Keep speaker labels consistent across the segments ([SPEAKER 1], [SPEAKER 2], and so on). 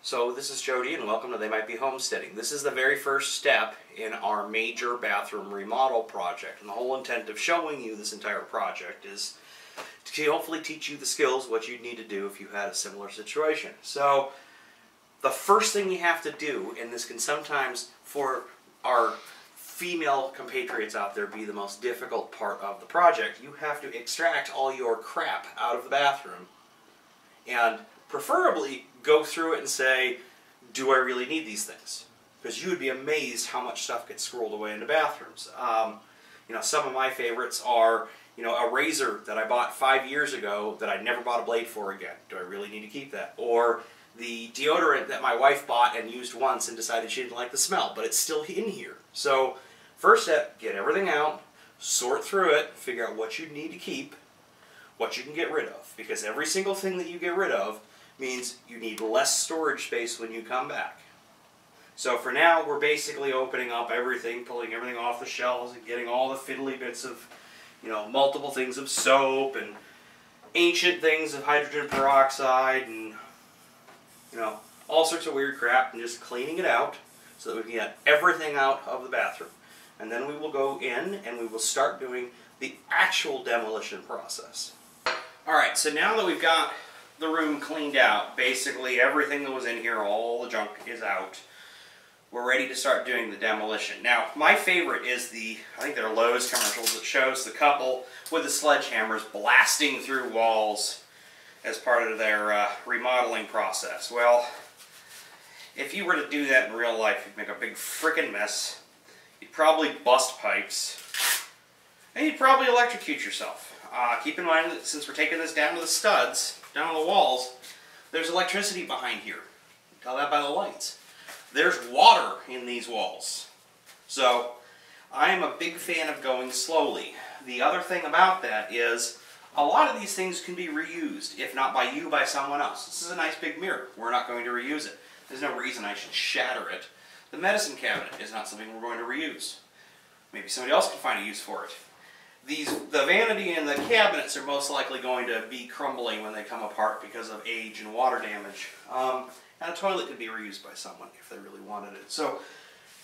[SPEAKER 1] So this is Jody and welcome to They Might Be Homesteading. This is the very first step in our major bathroom remodel project. And the whole intent of showing you this entire project is to hopefully teach you the skills, what you'd need to do if you had a similar situation. So the first thing you have to do, and this can sometimes for our female compatriots out there be the most difficult part of the project, you have to extract all your crap out of the bathroom and preferably go through it and say, do I really need these things? Because you would be amazed how much stuff gets squirreled away into bathrooms. Some of my favorites are, a razor that I bought 5 years ago that I never bought a blade for again. Do I really need to keep that? Or the deodorant that my wife bought and used once and decided she didn't like the smell, but it's still in here. So, first step, get everything out, sort through it, figure out what you need to keep, what you can get rid of. Because every single thing that you get rid of means you need less storage space when you come back. So for now, we're basically opening up everything, pulling everything off the shelves and getting all the fiddly bits of, multiple things of soap and ancient things of hydrogen peroxide and, all sorts of weird crap, and just cleaning it out so that we can get everything out of the bathroom. And then we will go in and we will start doing the actual demolition process. Alright, so now that we've got the room cleaned out, basically everything that was in here, all the junk is out, we're ready to start doing the demolition. Now, my favorite is I think they're Lowe's commercials that shows the couple with the sledgehammers blasting through walls as part of their remodeling process. Well, if you were to do that in real life, you'd make a big frickin' mess. You'd probably bust pipes, and you'd probably electrocute yourself. Keep in mind that since we're taking this down to the studs, down on the walls, there's electricity behind here. You can tell that by the lights. There's water in these walls. So, I am a big fan of going slowly. The other thing about that is, a lot of these things can be reused, if not by you, by someone else. This is a nice big mirror. We're not going to reuse it. There's no reason I should shatter it. The medicine cabinet is not something we're going to reuse. Maybe somebody else can find a use for it. The vanity and the cabinets are most likely going to be crumbling when they come apart because of age and water damage. And a toilet could be reused by someone if they really wanted it. So,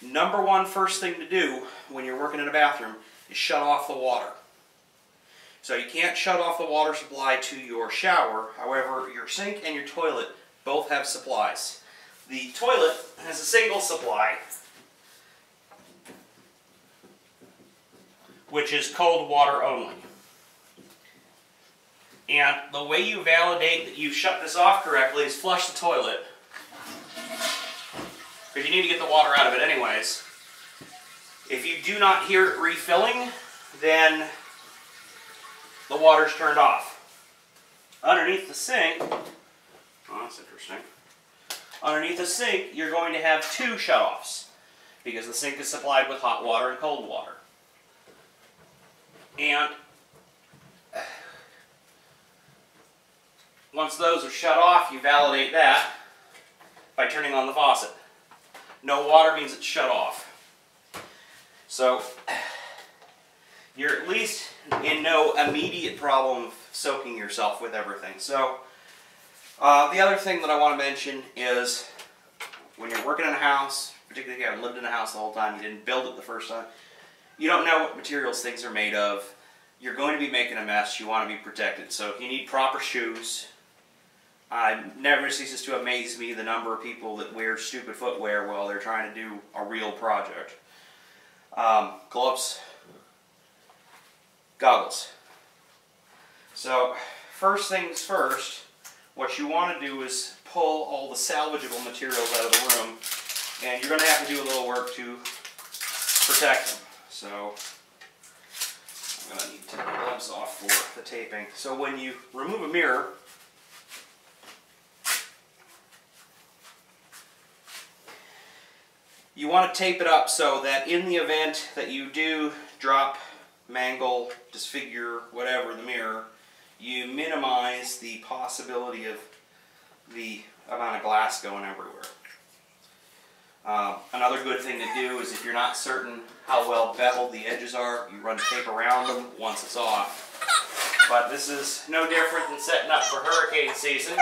[SPEAKER 1] number one first thing to do when you're working in a bathroom is shut off the water. So you can't shut off the water supply to your shower. However, your sink and your toilet both have supplies. The toilet has a single supply, which is cold water only. And the way you validate that you've shut this off correctly is flush the toilet. Because you need to get the water out of it anyways. If you do not hear it refilling, then the water's turned off. Underneath the sink, oh, that's interesting. Underneath the sink, you're going to have two shutoffs, because the sink is supplied with hot water and cold water. And once those are shut off, you validate that by turning on the faucet. No water means it's shut off. So, you're at least in no immediate problem of soaking yourself with everything. So, the other thing that I want to mention is when you're working in a house, particularly if you haven't lived in a house the whole time, you didn't build it the first time, you don't know what materials things are made of. You're going to be making a mess. You want to be protected. So you need proper shoes. It never ceases to amaze me the number of people that wear stupid footwear while they're trying to do a real project. Gloves. Goggles. So first things first, what you want to do is pull all the salvageable materials out of the room, and you're going to have to do a little work to protect them. So, I'm going to need to take the gloves off for the taping. So when you remove a mirror, you want to tape it up so that in the event that you do drop, mangle, disfigure, whatever, the mirror, you minimize the possibility of the amount of glass going everywhere. Another good thing to do is if you're not certain how well beveled the edges are, you run tape around them once it's off. But this is no different than setting up for hurricane season.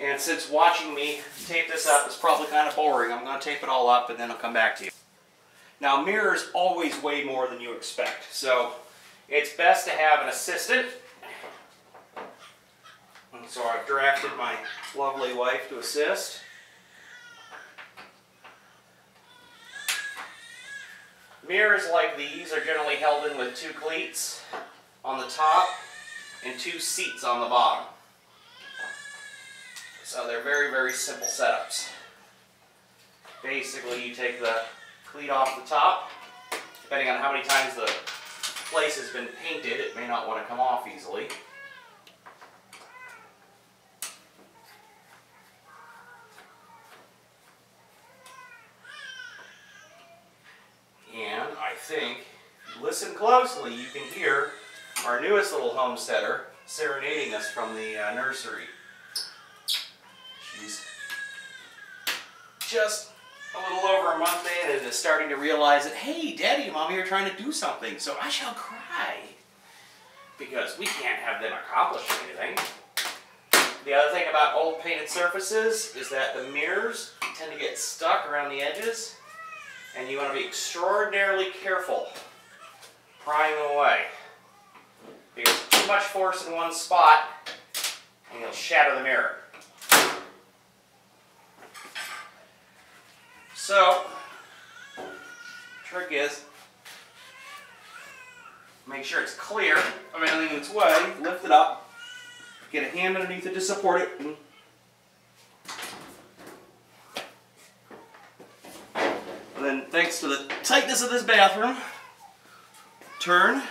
[SPEAKER 1] And since watching me tape this up is probably kind of boring, I'm going to tape it all up and then I'll come back to you. Now, mirrors always weigh more than you expect, so it's best to have an assistant. And so I've drafted my lovely wife to assist. Mirrors like these are generally held in with 2 cleats on the top and 2 seats on the bottom. So they're very, very simple setups. Basically, you take the cleat off the top. Depending on how many times the place has been painted, it may not want to come off easily. And I think, if you listen closely, you can hear our newest little homesteader serenading us from the nursery. She's just a little over a month in and is starting to realize that, hey, Daddy and Mommy are trying to do something, so I shall cry. Because we can't have them accomplish anything. The other thing about old painted surfaces is that the mirrors tend to get stuck around the edges, and you want to be extraordinarily careful prying them away. Because too much force in one spot, and you'll shatter the mirror. So, trick is, make sure it's clear of anything in its way, lift it up, get a hand underneath it to support it, and then thanks to the tightness of this bathroom, turn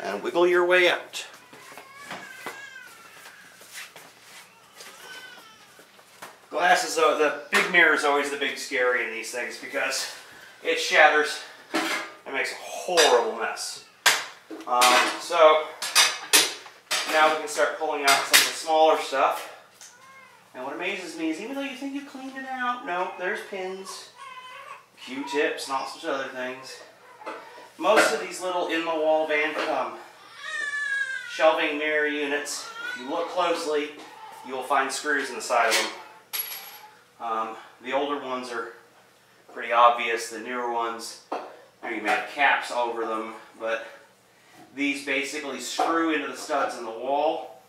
[SPEAKER 1] and wiggle your way out. Glass is the big mirror is always the big scary in these things because it shatters and makes a horrible mess. So now we can start pulling out some of the smaller stuff. And what amazes me is even though you think you cleaned it out, no, there's pins, Q-tips, and all sorts of other things. Most of these little in-the-wall shelving mirror units, if you look closely, you will find screws in the side of them. The older ones are pretty obvious. The newer ones, you may have caps over them, but these basically screw into the studs in the wall,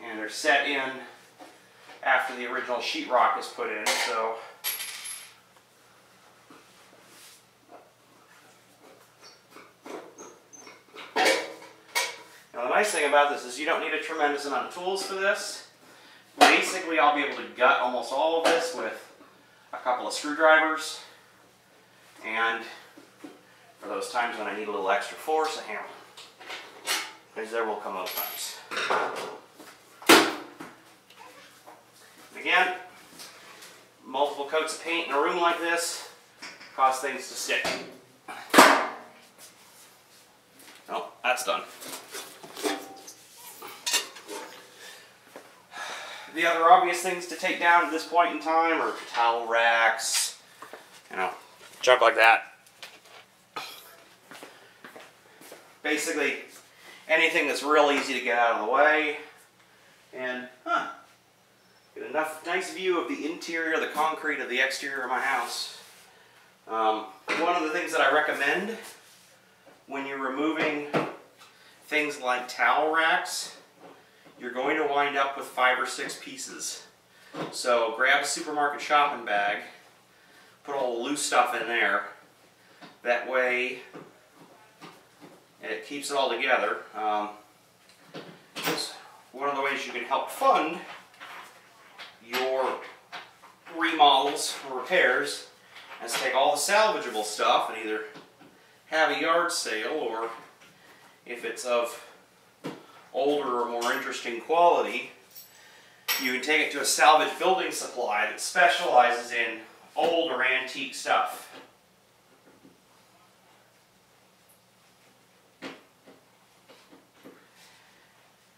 [SPEAKER 1] and they're set in after the original sheetrock is put in. So now the nice thing about this is you don't need a tremendous amount of tools for this. Basically, I'll be able to gut almost all of this with a couple of screwdrivers, and for those times when I need a little extra force, a hammer. Because there will come those times. Again, multiple coats of paint in a room like this cause things to stick. Oh, that's done. The other obvious things to take down at this point in time are towel racks, junk like that. Basically, anything that's real easy to get out of the way, and get a nice view of the interior, the concrete of the exterior of my house. One of the things that I recommend when you're removing things like towel racks, you're going to wind up with 5 or 6 pieces. So grab a supermarket shopping bag, put all the loose stuff in there. That way it keeps it all together. One of the ways you can help fund your remodels or repairs is take all the salvageable stuff and either have a yard sale, or if it's of older or more interesting quality, you can take it to a salvage building supply that specializes in old or antique stuff.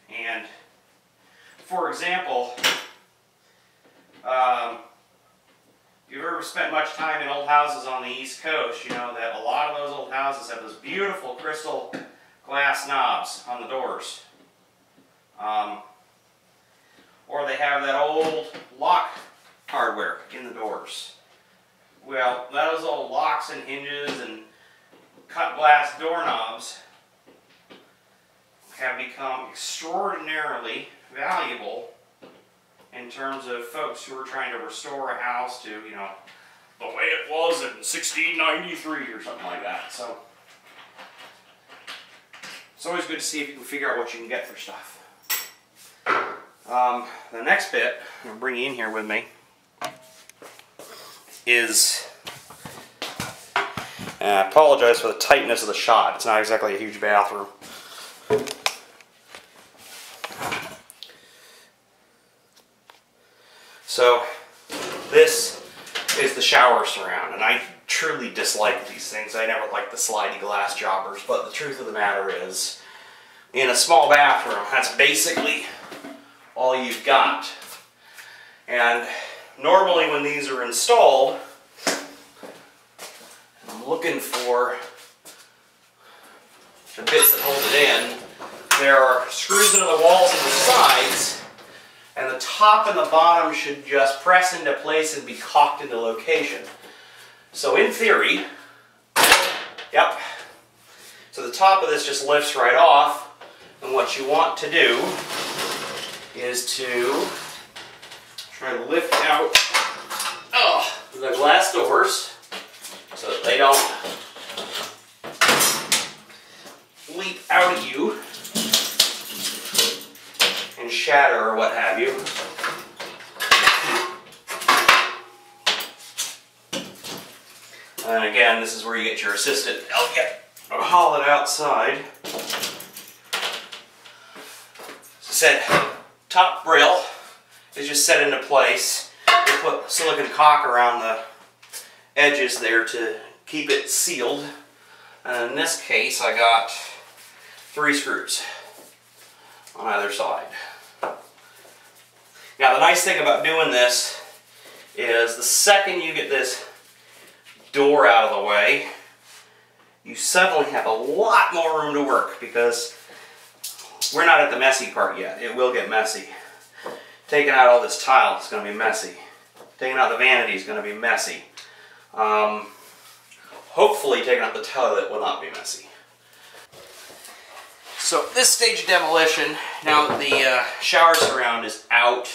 [SPEAKER 1] And for example, if you've ever spent much time in old houses on the East Coast, you know that a lot of those old houses have those beautiful crystal glass knobs on the doors. or they have that old lock hardware in the doors. Well, those old locks and hinges and cut glass doorknobs have become extraordinarily valuable in terms of folks who are trying to restore a house to, you know, the way it was in 1693 or something like that. So it's always good to see if you can figure out what you can get for stuff. The next bit, I'm going to bring you in here with me, is, and I apologize for the tightness of the shot. It's not exactly a huge bathroom. So this is the shower surround, and I truly dislike these things. I never liked the slidey glass jobbers, but the truth of the matter is, in a small bathroom, that's basically all you've got. And normally when these are installed, I'm looking for the bits that hold it in. There are screws into the walls and the sides, and the top and the bottom should just press into place and be cocked into location. So in theory, yep, so the top of this just lifts right off, and what you want to do is to try to lift out the glass doors so that they don't leap out at you and shatter or what have you. And again, this is where you get your assistant to help you haul it outside. As I said, top grill is just set into place. You put silicone caulk around the edges there to keep it sealed. And in this case, I got 3 screws on either side. Now, the nice thing about doing this is the second you get this door out of the way, you suddenly have a lot more room to work, because we're not at the messy part yet. It will get messy. Taking out all this tile is going to be messy. Taking out the vanity is going to be messy. Hopefully taking out the toilet will not be messy. So this stage of demolition, now that the shower surround is out,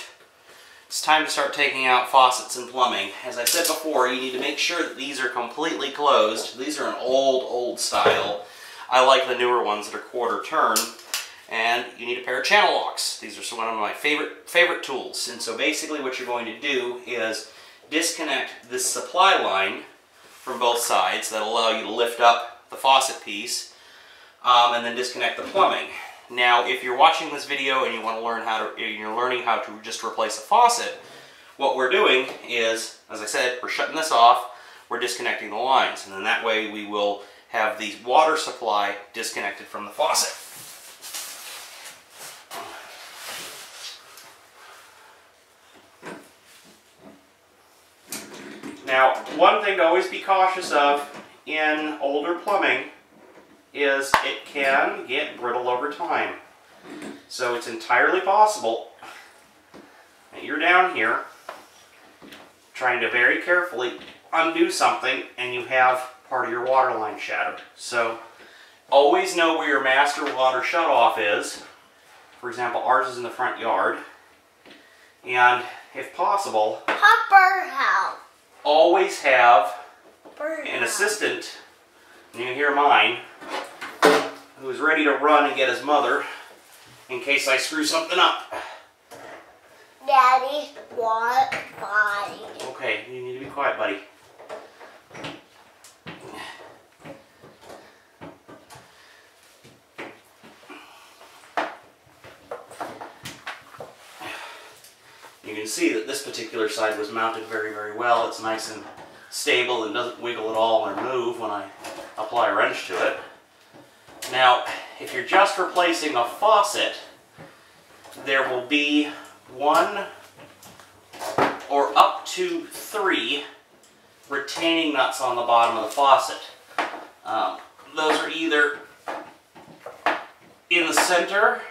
[SPEAKER 1] it's time to start taking out faucets and plumbing. As I said before, you need to make sure that these are completely closed. These are an old style. I like the newer ones that are quarter turn. And you need a pair of channel locks. These are one of my favorite tools. And so basically what you're going to do is disconnect this supply line from both sides. That'll allow you to lift up the faucet piece, and then disconnect the plumbing. Now, if you're watching this video and you want to learn you're learning how to just replace a faucet, what we're doing is, as I said, we're shutting this off, we're disconnecting the lines, and then that way we will have the water supply disconnected from the faucet. Now, one thing to always be cautious of in older plumbing is it can get brittle over time. So it's entirely possible that you're down here trying to very carefully undo something and you have part of your water line shattered. So always know where your master water shutoff is. For example, ours is in the front yard. And if possible, always have an assistant, and you can hear mine, who's ready to run and get his mother in case I screw something up.
[SPEAKER 2] Daddy, what, buddy?
[SPEAKER 1] Okay, you need to be quiet, buddy. You can see that this particular side was mounted very, very well. It's nice and stable and doesn't wiggle at all or move when I apply a wrench to it. Now, if you're just replacing a faucet, there will be 1 or up to 3 retaining nuts on the bottom of the faucet. Those are either in the center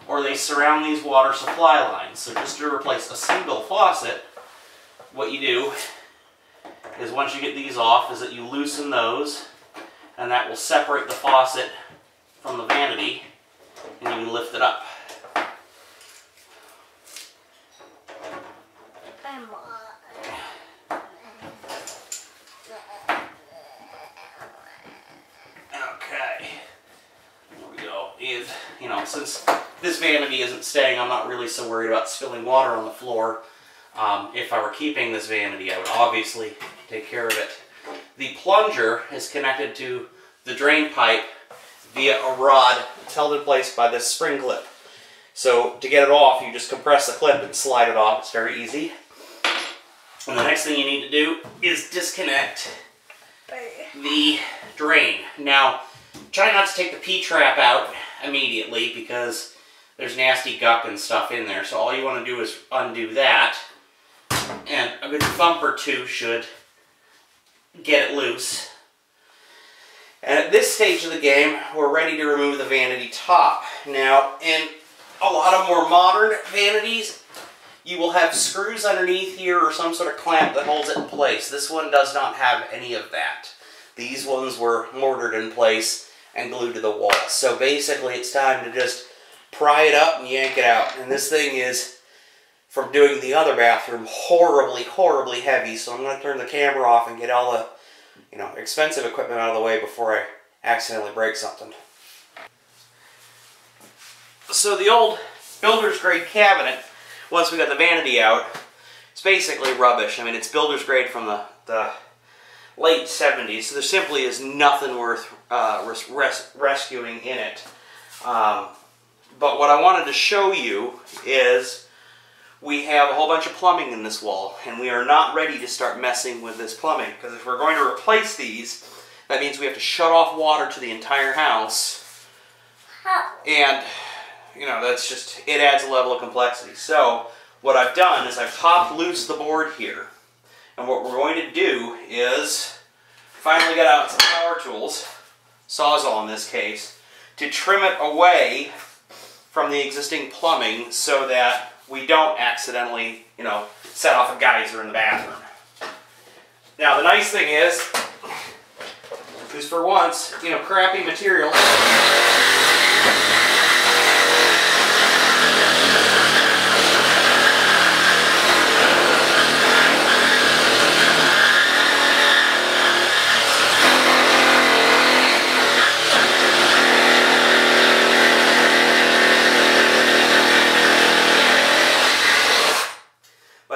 [SPEAKER 1] or they surround these water supply lines. So just to replace a single faucet, what you do is once you get these off is that you loosen those, and that will separate the faucet from the vanity, and you can lift it up. Okay, there we go. And, you know, since this vanity isn't staying, I'm not really so worried about spilling water on the floor. If I were keeping this vanity, I would obviously take care of it. The plunger is connected to the drain pipe via a rod. It's held in place by this spring clip. So to get it off, you just compress the clip and slide it off. It's very easy. And the next thing you need to do is disconnect the drain. Now, try not to take the P-trap out immediately because there's nasty guck and stuff in there. So all you want to do is undo that, and a good thump or two should get it loose. And at this stage of the game, we're ready to remove the vanity top. Now, in a lot of more modern vanities, you will have screws underneath here or some sort of clamp that holds it in place. This one does not have any of that. These ones were mortared in place and glued to the wall. So basically it's time to just pry it up and yank it out. And this thing is, from doing the other bathroom, horribly, horribly heavy. So I'm going to turn the camera off and get all the, you know, expensive equipment out of the way before I accidentally break something. So the old builder's grade cabinet, once we got the vanity out, it's basically rubbish. I mean, it's builder's grade from the late 70s, so there simply is nothing worth rescuing in it. But what I wanted to show you is we have a whole bunch of plumbing in this wall, and we are not ready to start messing with this plumbing, because if we're going to replace these, that means we have to shut off water to the entire house, and you know, that's just, it adds a level of complexity. So what I've done is I've popped loose the board here, and what we're going to do is finally get out some power tools, Sawzall in this case, to trim it away from the existing plumbing so that we don't accidentally, you know, set off a geyser in the bathroom. Now the nice thing is for once, you know, crappy material,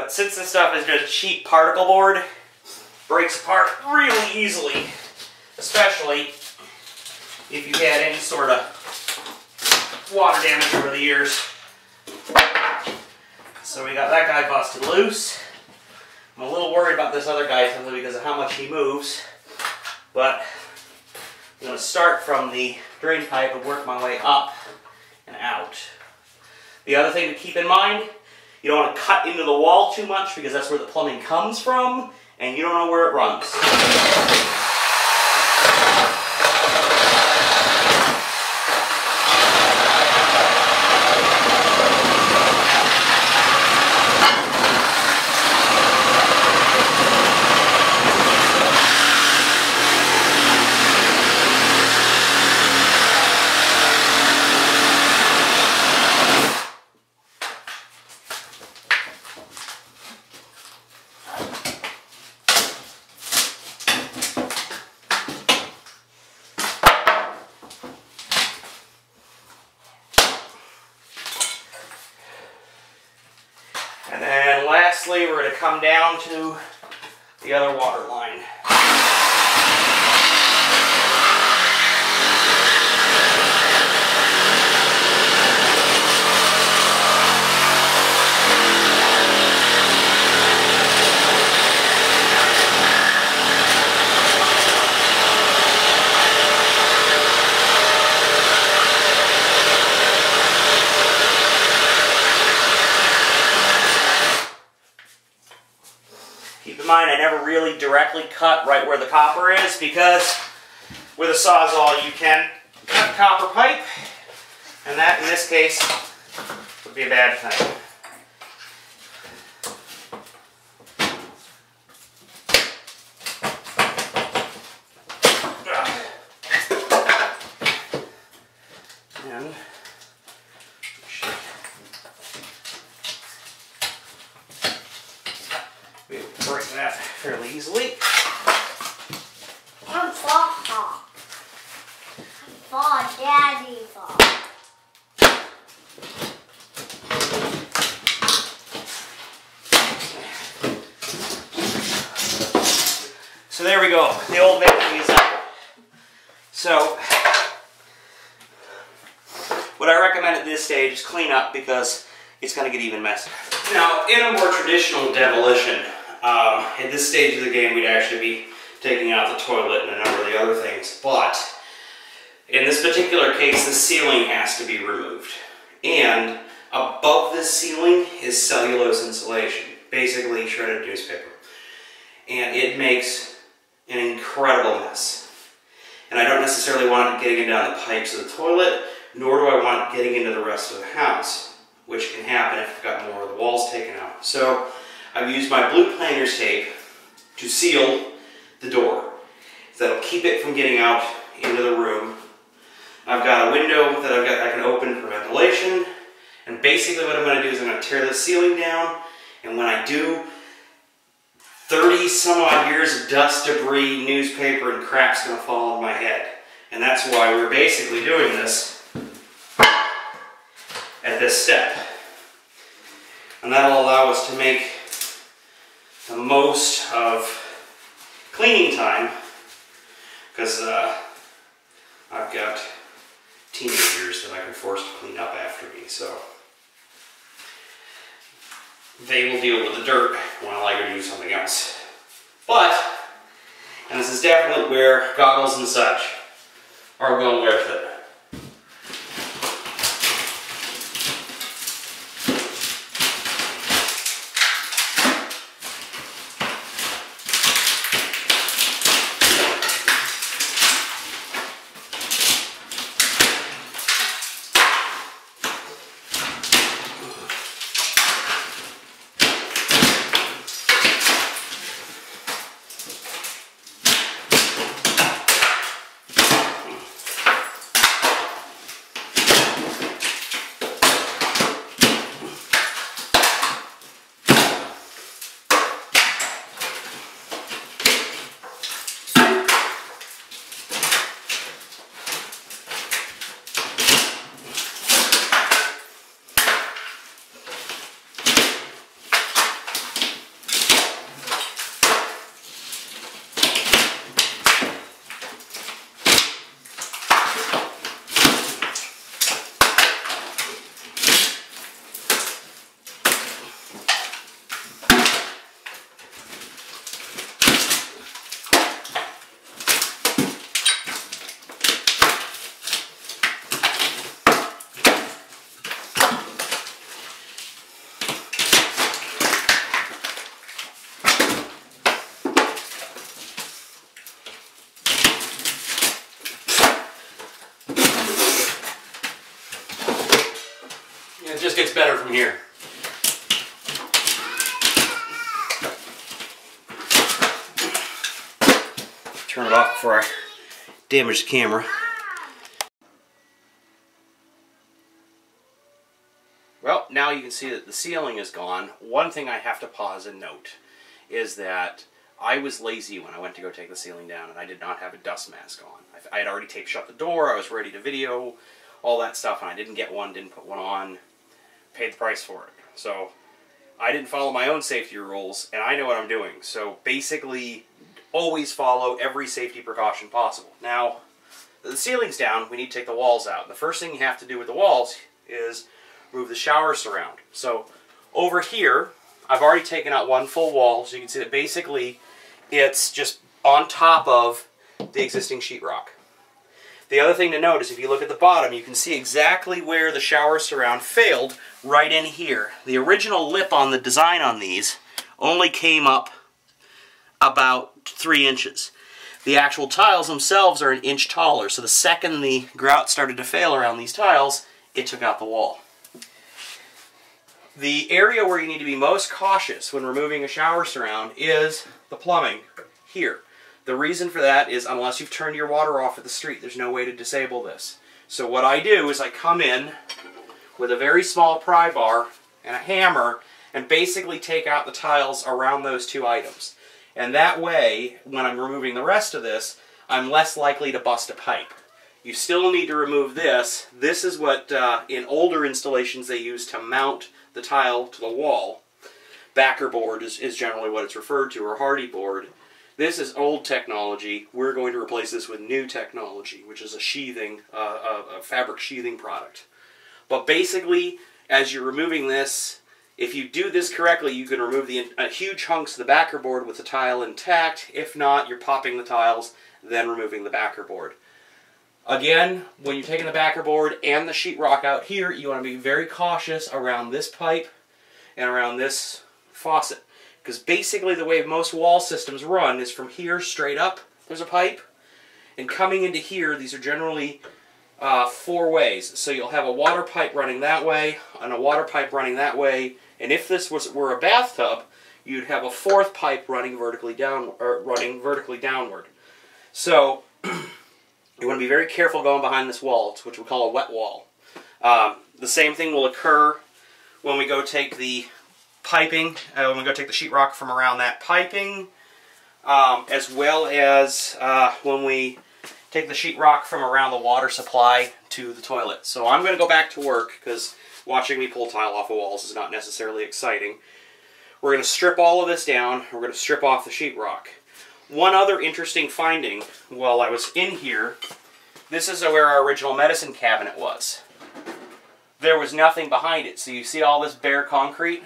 [SPEAKER 1] since this stuff is just cheap particle board, breaks apart really easily, especially if you had any sort of water damage over the years. So we got that guy busted loose. I'm a little worried about this other guy simply because of how much he moves, but I'm going to start from the drain pipe and work my way up and out. The other thing to keep in mind, you don't want to cut into the wall too much because that's where the plumbing comes from, and you don't know where it runs. And then lastly, we're going to come down to the other water line. Keep in mind, I never really directly cut right where the copper is because with a Sawzall you can cut copper pipe, and that in this case would be a bad thing. And be able to break that fairly easily.
[SPEAKER 2] I'm fall. Fall, Daddy fall.
[SPEAKER 1] So there we go. The old vanity is up. So what I recommend at this stage is clean up because it's going to get even messier. Now, in a more traditional demolition, at this stage of the game, we'd actually be taking out the toilet and a number of the other things. But in this particular case, the ceiling has to be removed. And above this ceiling is cellulose insulation, basically shredded newspaper. And it makes an incredible mess. And I don't necessarily want it getting down the pipes of the toilet, nor do I want it getting into the rest of the house, which can happen if I've got more of the walls taken out. So I've used my blue planter's tape to seal the door. That'll keep it from getting out into the room. I've got a window that I can open for ventilation. And basically what I'm going to do is I'm going to tear the ceiling down. And when I do, 30 some odd years of dust, debris, newspaper, and crap's going to fall on my head. And that's why we're basically doing this at this step. And that'll allow us to make the most of cleaning time, because I've got teenagers that I can force to clean up after me, so they will deal with the dirt while I go do something else. But, and this is definitely where goggles and such are well worth it. It just gets better from here. Turn it off before I damage the camera. Well, now you can see that the ceiling is gone. One thing I have to pause and note is that I was lazy when I went to go take the ceiling down, and I did not have a dust mask on. I had already taped shut the door, I was ready to video, all that stuff, and I didn't get one, didn't put one on, paid the price for it. So I didn't follow my own safety rules, and I know what I'm doing. So basically, always follow every safety precaution possible. Now, the ceiling's down, we need to take the walls out. The first thing you have to do with the walls is move the shower surround. So over here, I've already taken out one full wall, so you can see that basically it's just on top of the existing sheetrock. The other thing to note is if you look at the bottom, you can see exactly where the shower surround failed right in here. The original lip on the design on these only came up about 3 inches. The actual tiles themselves are an inch taller, so the second the grout started to fail around these tiles, it took out the wall. The area where you need to be most cautious when removing a shower surround is the plumbing here. The reason for that is unless you've turned your water off at the street, there's no way to disable this. So what I do is I come in with a very small pry bar and a hammer and basically take out the tiles around those two items. And that way, when I'm removing the rest of this, I'm less likely to bust a pipe. You still need to remove this. This is what in older installations they use to mount the tile to the wall. Backer board is generally what it's referred to, or hardy board. This is old technology. We're going to replace this with new technology, which is a sheathing, a fabric sheathing product. But basically, as you're removing this, if you do this correctly, you can remove the huge hunks of the backer board with the tile intact. If not, you're popping the tiles, then removing the backer board. Again, when you're taking the backer board and the sheetrock out here, you want to be very cautious around this pipe and around this faucet. Because basically the way most wall systems run is from here straight up, there's a pipe, and coming into here, these are generally 4 ways. So you'll have a water pipe running that way, and a water pipe running that way, and if this were a bathtub, you'd have a 4th pipe running vertically downward. So you want to be very careful going behind this wall, which we call a wet wall. The same thing will occur when we go take the piping, when we go take the sheetrock from around that piping, as well as when we take the sheetrock from around the water supply to the toilet. So I'm going to go back to work because watching me pull tile off of walls is not necessarily exciting. We're going to strip all of this down. We're going to strip off the sheetrock. One other interesting finding while I was in here, this is where our original medicine cabinet was. There was nothing behind it. So you see all this bare concrete?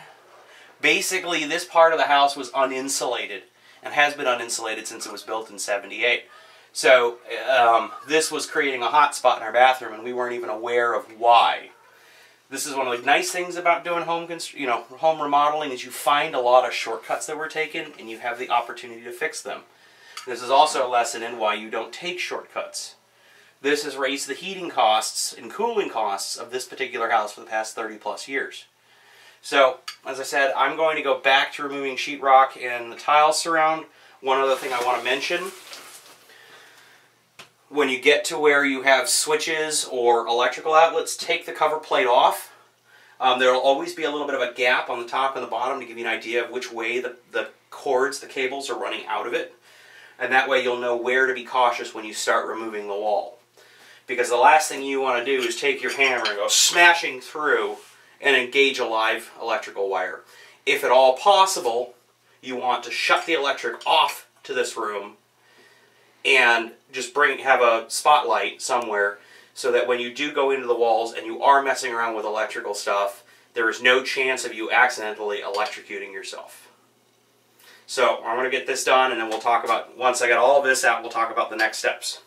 [SPEAKER 1] Basically, this part of the house was uninsulated and has been uninsulated since it was built in '78. So this was creating a hot spot in our bathroom, and we weren't even aware of why. This is one of the nice things about doing home remodeling is you find a lot of shortcuts that were taken, and you have the opportunity to fix them. This is also a lesson in why you don't take shortcuts. This has raised the heating costs and cooling costs of this particular house for the past 30+ years. So, as I said, I'm going to go back to removing sheetrock and the tile surround. One other thing I want to mention, when you get to where you have switches or electrical outlets, take the cover plate off. There will always be a little bit of a gap on the top and the bottom to give you an idea of which way the cords, the cables, are running out of it. And that way you'll know where to be cautious when you start removing the wall. Because the last thing you want to do is take your hammer and go smashing through and engage a live electrical wire. If at all possible, you want to shut the electric off to this room and just have a spotlight somewhere so that when you do go into the walls and you are messing around with electrical stuff, there is no chance of you accidentally electrocuting yourself. So I'm going to get this done, and then we'll talk about, once I get all of this out, we'll talk about the next steps.